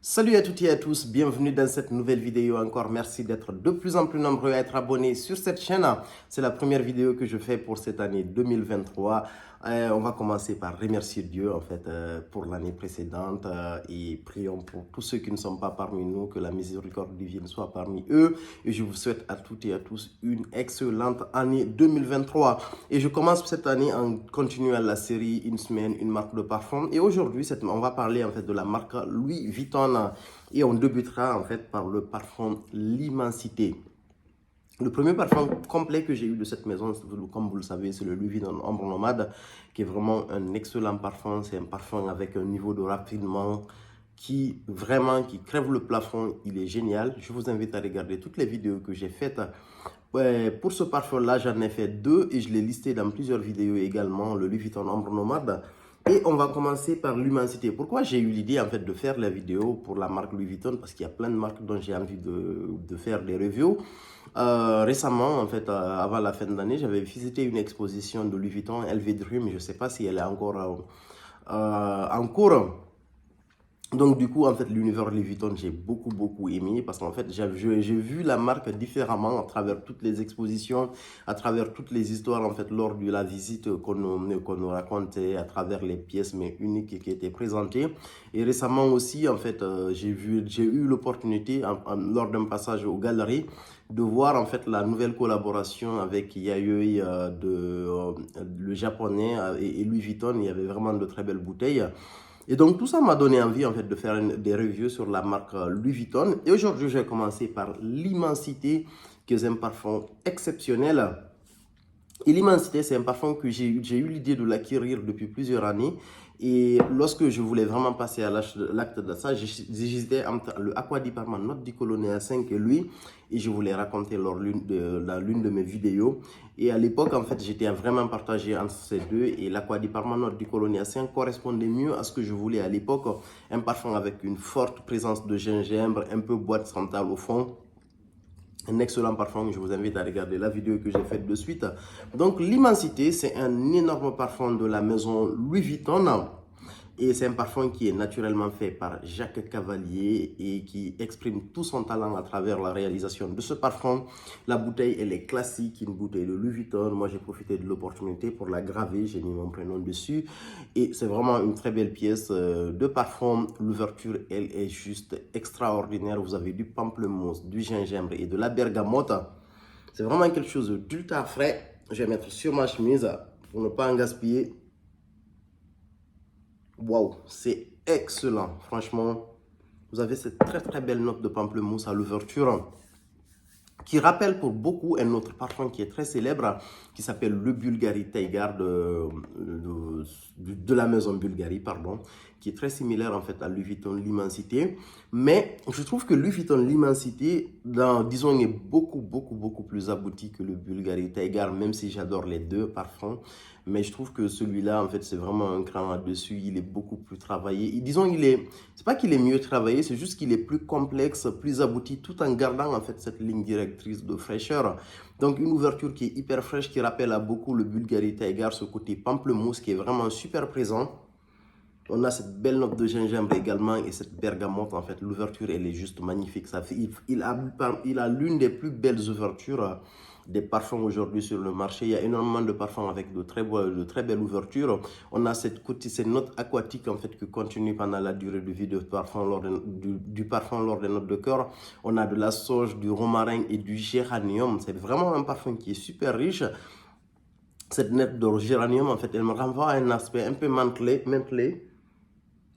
Salut à toutes et à tous, bienvenue dans cette nouvelle vidéo encore. Merci d'être de plus en plus nombreux à être abonnés sur cette chaîne. C'est la première vidéo que je fais pour cette année 2023. On va commencer par remercier Dieu pour l'année précédente et prions pour tous ceux qui ne sont pas parmi nous, que la miséricorde divine soit parmi eux. Et je vous souhaite à toutes et à tous une excellente année 2023. Et je commence cette année en continuant la série Une semaine, une marque de parfum. Et aujourd'hui, on va parler de la marque Louis Vuitton. Et on débutera par le parfum L'Immensité. Le premier parfum complet que j'ai eu de cette maison, comme vous le savez, c'est le Louis Vuitton Ombre Nomade, qui est vraiment un excellent parfum. C'est un parfum avec un niveau de raffinement qui crève le plafond. Il est génial. Je vous invite à regarder toutes les vidéos que j'ai faites. Pour ce parfum-là, j'en ai fait deux et je l'ai listé dans plusieurs vidéos également, le Louis Vuitton Ombre Nomade. Et on va commencer par l'Immensité. Pourquoi j'ai eu l'idée de faire la vidéo pour la marque Louis Vuitton? Parce qu'il y a plein de marques dont j'ai envie de faire des reviews. Récemment, avant la fin de l'année, j'avais visité une exposition de Louis Vuitton, LV Dream. Je ne sais pas si elle est encore en cours. Donc du coup, l'univers Louis Vuitton, j'ai beaucoup aimé parce j'ai vu la marque différemment à travers toutes les expositions, à travers toutes les histoires lors de la visite qu'on nous racontait, à travers les pièces mais uniques qui étaient présentées. Et récemment aussi, j'ai eu l'opportunité lors d'un passage aux galeries de voir la nouvelle collaboration avec Yayoi le japonais et Louis Vuitton. Il y avait vraiment de très belles bouteilles. Et donc, tout ça m'a donné envie de faire des reviews sur la marque Louis Vuitton. Et aujourd'hui, je vais commencer par l'Immensité, qui est un parfum exceptionnel. Et l'Immensité, c'est un parfum que j'ai eu l'idée de l'acquérir depuis plusieurs années. Et lorsque je voulais vraiment passer à l'acte de ça, j'hésitais entre le Aqua di Parma Note di Colonia 5 et lui. Et je voulais raconter dans l'une de mes vidéos. Et à l'époque, j'étais vraiment partagé entre ces deux. Et l'Aqua di Parma Note di Colonia 5 correspondait mieux à ce que je voulais à l'époque. Un parfum avec une forte présence de gingembre, un peu boîte centrale au fond. Un excellent parfum, je vous invite à regarder la vidéo que j'ai faite de suite. Donc l'Immensité, c'est un énorme parfum de la maison Louis Vuitton. Et c'est un parfum qui est naturellement fait par Jacques Cavalier et qui exprime tout son talent à travers la réalisation de ce parfum. La bouteille, elle est classique, une bouteille de Louis Vuitton. Moi, j'ai profité de l'opportunité pour la graver. J'ai mis mon prénom dessus. Et c'est vraiment une très belle pièce de parfum. L'ouverture, elle est juste extraordinaire. Vous avez du pamplemousse, du gingembre et de la bergamote. C'est vraiment quelque chose d'ultra frais. Je vais mettre sur ma chemise pour ne pas en gaspiller. Waouh, c'est excellent. Franchement, vous avez cette très belle note de pamplemousse à l'ouverture qui rappelle pour beaucoup un autre parfum qui est très célèbre, qui s'appelle le Bulgari Tiger de la maison Bulgari, pardon, qui est très similaire à Louis Vuitton L'Immensité. Mais je trouve que Louis Vuitton L'Immensité, disons, est beaucoup plus abouti que le Bulgari Tiger, même si j'adore les deux parfums. Mais je trouve que celui-là, c'est vraiment un cran là-dessus. Il est beaucoup plus travaillé. Disons, c'est pas qu'il est mieux travaillé, c'est juste qu'il est plus complexe, plus abouti, tout en gardant cette ligne directrice de fraîcheur. Donc, une ouverture qui est hyper fraîche, qui rappelle à beaucoup le Bulgari Tiger, ce côté pamplemousse qui est vraiment super présent. On a cette belle note de gingembre également et cette bergamote. L'ouverture, elle est juste magnifique. Il a l'une des plus belles ouvertures des parfums aujourd'hui sur le marché. Il y a énormément de parfums avec de très belles ouvertures. On a cette note aquatique qui continue pendant la durée de vie du parfum lors des notes de cœur. On a de la sauge, du romarin et du géranium. C'est vraiment un parfum qui est super riche. Cette note de géranium, elle me renvoie à un aspect un peu mentholé.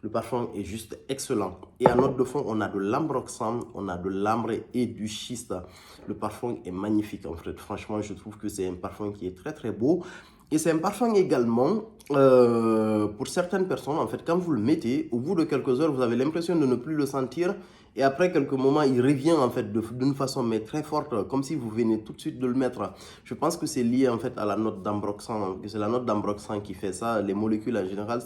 Le parfum est juste excellent. Et en note de fond, on a de l'ambroxan, on a de l'ambre et du schiste. Le parfum est magnifique Franchement, je trouve que c'est un parfum qui est très beau. Et c'est un parfum également, pour certaines personnes, quand vous le mettez, au bout de quelques heures, vous avez l'impression de ne plus le sentir. Et après quelques moments, il revient d'une façon mais très forte, comme si vous venez tout de suite de le mettre. Je pense que c'est lié à la note d'ambroxan. C'est la note d'ambroxan qui fait ça. Les molécules en général,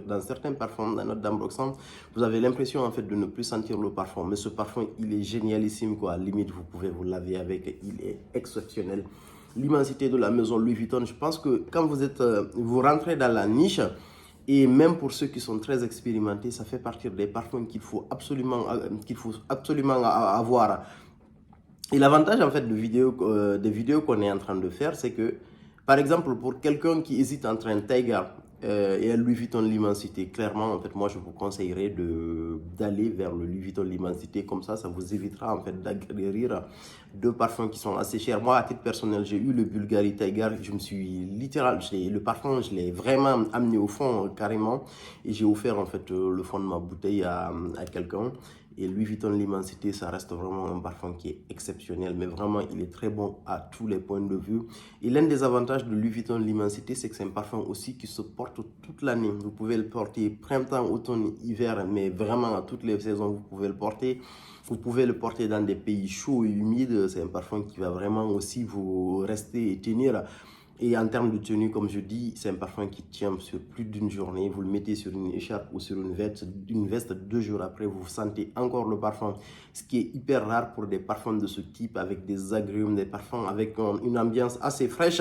dans certains parfums, la note d'ambroxan, vous avez l'impression de ne plus sentir le parfum. Mais ce parfum, il est génialissime quoi. À la limite, vous pouvez vous laver avec. Il est exceptionnel. L'immensité de la maison Louis Vuitton, je pense que quand vous rentrez dans la niche, Et même pour ceux qui sont très expérimentés, ça fait partie des parfums qu'il faut absolument avoir. Et l'avantage en fait des vidéos qu'on est en train de faire, c'est que, par exemple, pour quelqu'un qui hésite entre un Tiger et un Louis Vuitton L'Immensité, clairement, en fait, moi, je vous conseillerais d'aller vers le Louis Vuitton L'Immensité. Comme ça vous évitera en fait d'acquérir deux parfums qui sont assez chers. Moi, à titre personnel, j'ai eu le Bulgari Tiger. Je me suis littéralement, le parfum, je l'ai vraiment amené au fond carrément, et j'ai offert en fait le fond de ma bouteille à quelqu'un. Et Louis Vuitton L'Immensité, ça reste vraiment un parfum qui est exceptionnel, mais vraiment, il est très bon à tous les points de vue. Et l'un des avantages de Louis Vuitton L'Immensité, c'est que c'est un parfum aussi qui se porte toute l'année. Vous pouvez le porter printemps, automne, hiver, mais vraiment à toutes les saisons, vous pouvez le porter. Vous pouvez le porter dans des pays chauds et humides. C'est un parfum qui va vraiment aussi vous rester et tenir. Et en termes de tenue, comme je dis, c'est un parfum qui tient sur plus d'une journée. Vous le mettez sur une écharpe ou sur une veste 2 jours après, vous sentez encore le parfum. Ce qui est hyper rare pour des parfums de ce type, avec des agrumes, des parfums avec une ambiance assez fraîche.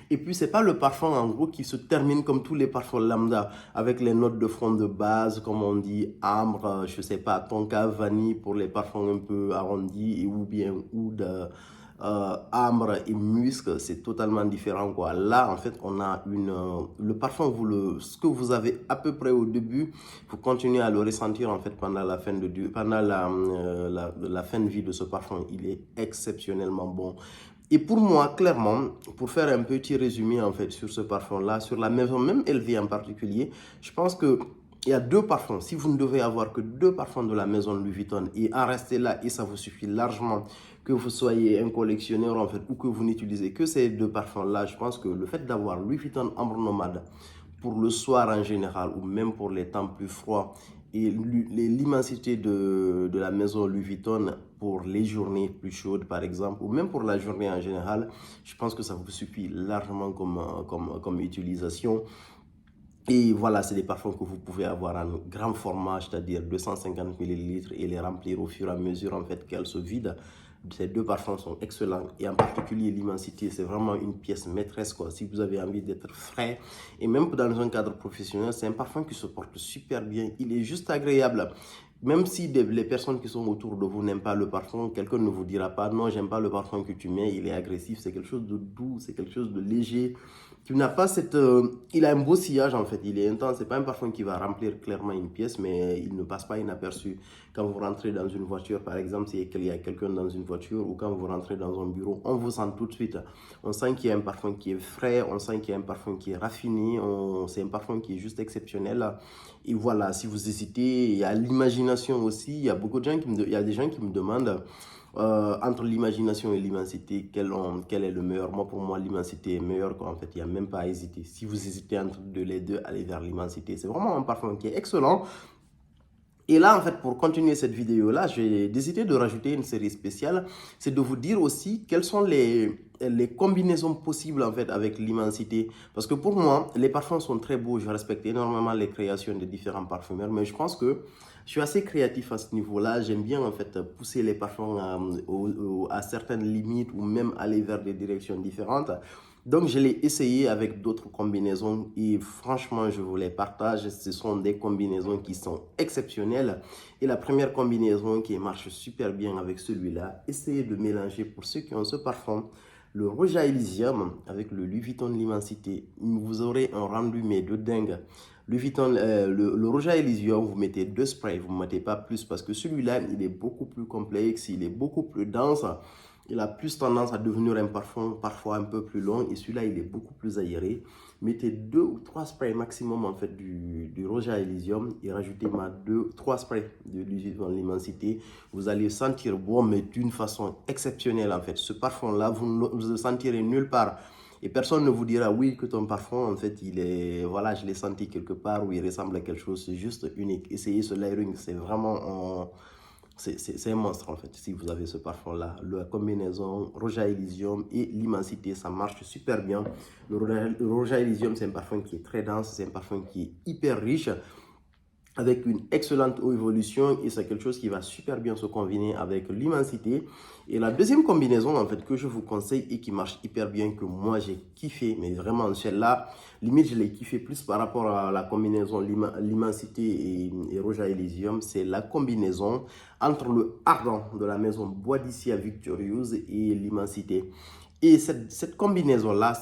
Et puis, c'est pas le parfum, en gros, qui se termine comme tous les parfums lambda, avec les notes de fond de base, comme on dit, ambre, je sais pas, tonka, vanille pour les parfums un peu arrondis, ou bien oud, ambre et musc. C'est totalement différent, quoi. Là, en fait, on a le parfum, ce que vous avez à peu près au début, vous continuez à le ressentir, en fait, pendant la fin la fin de vie de ce parfum. Il est exceptionnellement bon. Et pour moi, clairement, pour faire un petit résumé en fait sur ce parfum-là, sur la maison même LV en particulier, je pense que il y a deux parfums. Si vous ne devez avoir que deux parfums de la maison Louis Vuitton et en rester là, et ça vous suffit largement, que vous soyez un collectionneur en fait ou que vous n'utilisez que ces deux parfums-là, je pense que le fait d'avoir Louis Vuitton Ambre Nomade pour le soir en général ou même pour les temps plus froids, et l'immensité de la maison Louis Vuitton pour les journées plus chaudes par exemple, ou même pour la journée en général, je pense que ça vous suffit largement comme utilisation. Et voilà, c'est des parfums que vous pouvez avoir en grand format, c'est-à-dire 250 ml, et les remplir au fur et à mesure en fait qu'elles se vident. Ces deux parfums sont excellents, et en particulier l'Immensité, c'est vraiment une pièce maîtresse, quoi. Si vous avez envie d'être frais, et même dans un cadre professionnel, c'est un parfum qui se porte super bien. Il est juste agréable. Même si les personnes qui sont autour de vous n'aiment pas le parfum, quelqu'un ne vous dira pas non, j'aime pas le parfum que tu mets, il est agressif. C'est quelque chose de doux, c'est quelque chose de léger, qui n'a pas il a un beau sillage en fait, il est intense. C'est pas un parfum qui va remplir clairement une pièce, mais il ne passe pas inaperçu. Quand vous rentrez dans une voiture, par exemple, s'il y a quelqu'un dans une voiture, ou quand vous rentrez dans un bureau, on vous sent tout de suite. On sent qu'il y a un parfum qui est frais, on sent qu'il y a un parfum qui est raffiné, c'est un parfum qui est juste exceptionnel. Et voilà, si vous hésitez, il y a l'imagination aussi. Il y a beaucoup de gens il y a des gens qui me demandent entre l'imagination et l'immensité, quel est le meilleur. Moi, pour moi, l'immensité est meilleure, quoi. En fait, il n'y a même pas à hésiter. Si vous hésitez entre les deux, allez vers l'immensité. C'est vraiment un parfum qui est excellent. Et là, en fait, pour continuer cette vidéo-là, j'ai décidé de rajouter une série spéciale. C'est de vous dire aussi quelles sont les combinaisons possibles, en fait, avec l'immensité. Parce que pour moi, les parfums sont très beaux. Je respecte énormément les créations des différents parfumeurs. Mais je pense que je suis assez créatif à ce niveau-là. J'aime bien, en fait, pousser les parfums à certaines limites, ou même aller vers des directions différentes. Donc, je l'ai essayé avec d'autres combinaisons, et franchement, je vous les partage. Ce sont des combinaisons qui sont exceptionnelles. Et la première combinaison qui marche super bien avec celui-là, essayez de mélanger, pour ceux qui ont ce parfum, le Roja Elysium avec le Louis Vuitton L'Immensité. Vous aurez un rendu mais de dingue. Louis Vuitton, le Roja Elysium, vous mettez 2 sprays, vous ne mettez pas plus, parce que celui-là, il est beaucoup plus complexe, il est beaucoup plus dense. Il a plus tendance à devenir un parfum parfois un peu plus long, et celui-là, il est beaucoup plus aéré. Mettez 2 ou 3 sprays maximum en fait du Roja Elysium, et rajoutez 3 sprays de l'Immensité. Vous allez sentir bon, mais d'une façon exceptionnelle en fait. Ce parfum-là, vous ne le sentirez nulle part. Et personne ne vous dira oui que ton parfum, en fait, il est, voilà, je l'ai senti quelque part, ou il ressemble à quelque chose. C'est juste unique. Essayez ce layering, c'est vraiment c'est un monstre en fait. Si vous avez ce parfum là, la combinaison Roja Elysium et l'Immensité, ça marche super bien. Le Roja Elysium, c'est un parfum qui est très dense, c'est un parfum qui est hyper riche. avec une excellente eau évolution et c'est quelque chose qui va super bien se combiner avec l'immensité. Et la deuxième combinaison en fait que je vous conseille et qui marche hyper bien, que moi j'ai kiffé, mais vraiment celle-là, limite je l'ai kiffé plus par rapport à la combinaison l'immensité et Roja Elysium, c'est la combinaison entre le ardent de la maison Bois d'Ici à Victorieuse et l'immensité. Et cette combinaison-là,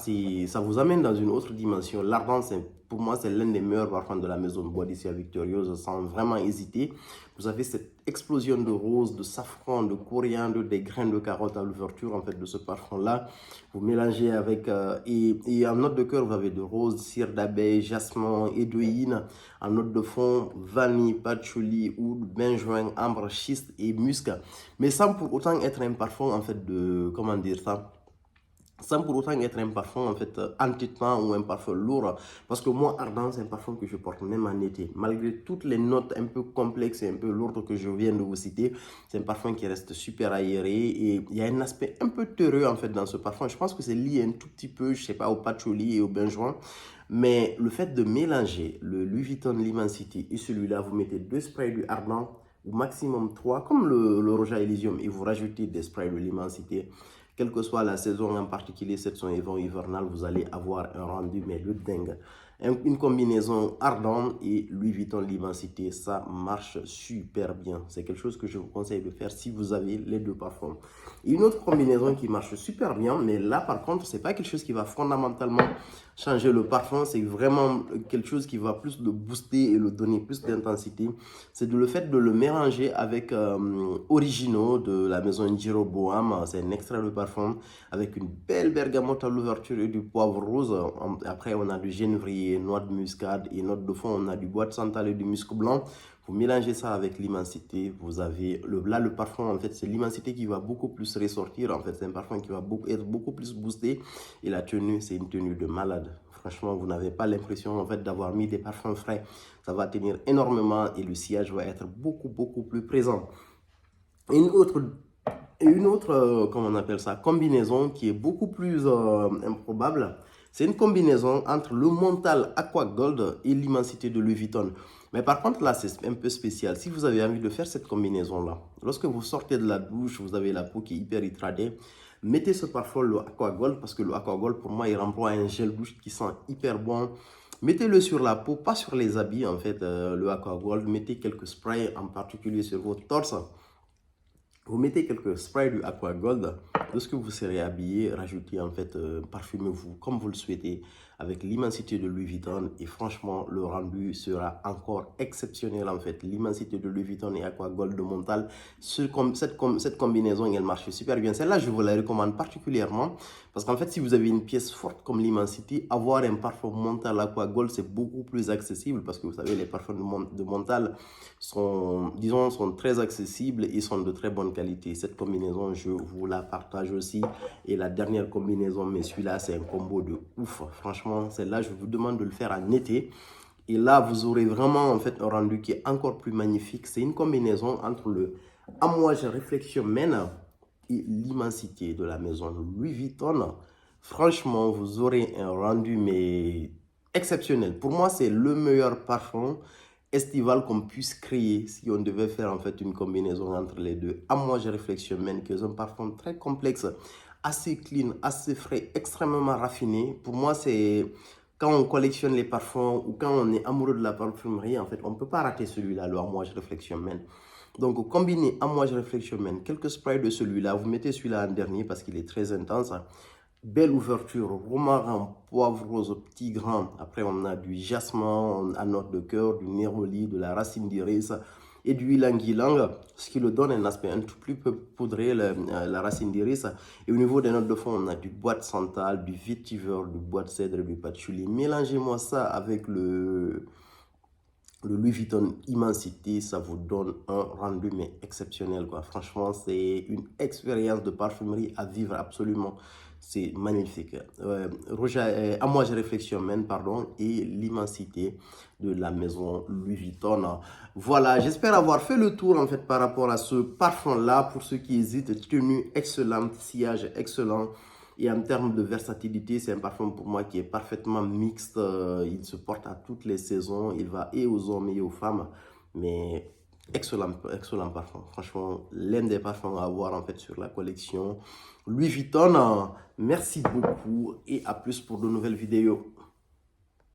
ça vous amène dans une autre dimension. L'ardent, pour moi, c'est l'un des meilleurs parfums de la maison de Bois d'Ici à Victorieuse, sans vraiment hésiter. Vous avez cette explosion de rose, de safran, de coriandre, des grains de carotte à l'ouverture en fait, de ce parfum-là. Vous mélangez avec... et en note de cœur, vous avez de rose, cire d'abeille, jasmin, édouine. En note de fond, vanille, patchouli, oud, benjoin, ambre, schiste et musc. Mais sans pour autant être un parfum en fait de... Comment dire ça, sans pour autant être un parfum en fait entêtant ou un parfum lourd, parce que moi ardent c'est un parfum que je porte même en été, malgré toutes les notes un peu complexes et un peu lourdes que je viens de vous citer. C'est un parfum qui reste super aéré et il y a un aspect un peu terreux en fait dans ce parfum. Je pense que c'est lié un tout petit peu, je sais pas, au patchouli et au benjoin. Mais le fait de mélanger le Louis Vuitton L'Immensity et celui-là, vous mettez 2 sprays du ardent ou maximum 3 comme le Roja Elysium, et vous rajoutez des sprays de l'immensité, quelle que soit la saison, en particulier cette saison hivernale, vous allez avoir un rendu mais de dingue. Une combinaison ardente et Louis Vuitton l'immensité, ça marche super bien. C'est quelque chose que je vous conseille de faire si vous avez les deux parfums. Et une autre combinaison qui marche super bien, mais là par contre, c'est pas quelque chose qui va fondamentalement changer le parfum, c'est vraiment quelque chose qui va plus le booster et le donner plus d'intensité. C'est le fait de le mélanger avec Originaux de la maison Jeroboam. C'est un extrait de parfum avec une belle bergamote à l'ouverture et du poivre rose. Après, on a du genévrier, noix de muscade et note de fond, on a du bois de santal et du musc blanc. Vous mélangez ça avec l'immensité, vous avez là le parfum en fait c'est l'immensité qui va beaucoup plus ressortir en fait, c'est un parfum qui va être beaucoup plus boosté et la tenue c'est une tenue de malade. Franchement vous n'avez pas l'impression en fait d'avoir mis des parfums frais, ça va tenir énormément et le sillage va être beaucoup plus présent. Une autre comment on appelle ça, combinaison qui est beaucoup plus improbable, c'est une combinaison entre le Montal Aqua Gold et l'immensité de Louis Vuitton. Mais par contre, là, c'est un peu spécial. Si vous avez envie de faire cette combinaison-là, lorsque vous sortez de la douche, vous avez la peau qui est hyper hydratée, mettez ce parfum, le Aqua Gold, parce que le Aqua Gold, pour moi, il renvoie un gel douche qui sent hyper bon. Mettez-le sur la peau, pas sur les habits, en fait, le Aqua Gold. Mettez quelques sprays, en particulier sur votre torse. Vous mettez quelques sprays du Aqua Gold. Lorsque vous serez habillé, rajoutez en fait, parfumez-vous comme vous le souhaitez avec l'immensité de Louis Vuitton et franchement, le rendu sera encore exceptionnel en fait. L'immensité de Louis Vuitton et Aqua Gold de Montal, cette combinaison, elle marche super bien. Celle-là, je vous la recommande particulièrement parce qu'en fait, si vous avez une pièce forte comme l'immensité, avoir un parfum Montal Aqua Gold, c'est beaucoup plus accessible parce que vous savez, les parfums de Montal sont, disons, sont très accessibles et sont de très bonne qualité. Cette combinaison, je vous la partage aussi. Et la dernière combinaison, mais celui-là, c'est un combo de ouf. Franchement, celle-là, je vous demande de le faire en été. Et là, vous aurez vraiment en fait un rendu qui est encore plus magnifique. C'est une combinaison entre le Amouage Réflexion Men et l'immensité de la maison Louis Vuitton. Franchement, vous aurez un rendu mais exceptionnel. Pour moi, c'est le meilleur parfum estival qu'on puisse créer si on devait faire en fait une combinaison entre les deux. Amouage Réflexion Men, qui est un parfum très complexe, assez clean, assez frais, extrêmement raffiné. Pour moi, c'est quand on collectionne les parfums ou quand on est amoureux de la parfumerie, en fait, on ne peut pas rater celui-là, le Amouage Réflexion Men. Donc, combinez Amouage Réflexion Men, quelques sprays de celui-là. Vous mettez celui-là en dernier parce qu'il est très intense. Belle ouverture, romarin, poivre rose, petit grain. Après, on a du jasmin à note de cœur, du néroli, de la racine d'iris et du ylang-ylang, ce qui le donne un aspect un tout plus peu poudré, la racine d'iris. Et au niveau des notes de fond, on a du bois de santal, du vétiver, du bois de cèdre et du patchouli. Mélangez-moi ça avec le Louis Vuitton Immensity, ça vous donne un rendu mais exceptionnel quoi. Franchement, c'est une expérience de parfumerie à vivre absolument. C'est magnifique. Amouage Réflexion Men, pardon, et l'immensité de la maison Louis Vuitton. Voilà, j'espère avoir fait le tour en fait par rapport à ce parfum-là. Pour ceux qui hésitent, tenue excellente, sillage excellent. Et en termes de versatilité, c'est un parfum pour moi qui est parfaitement mixte. Il se porte à toutes les saisons. Il va et aux hommes et aux femmes. Mais excellent, excellent parfum. Franchement, l'un des parfums à avoir en fait sur la collection Louis Vuitton. Merci beaucoup et à plus pour de nouvelles vidéos.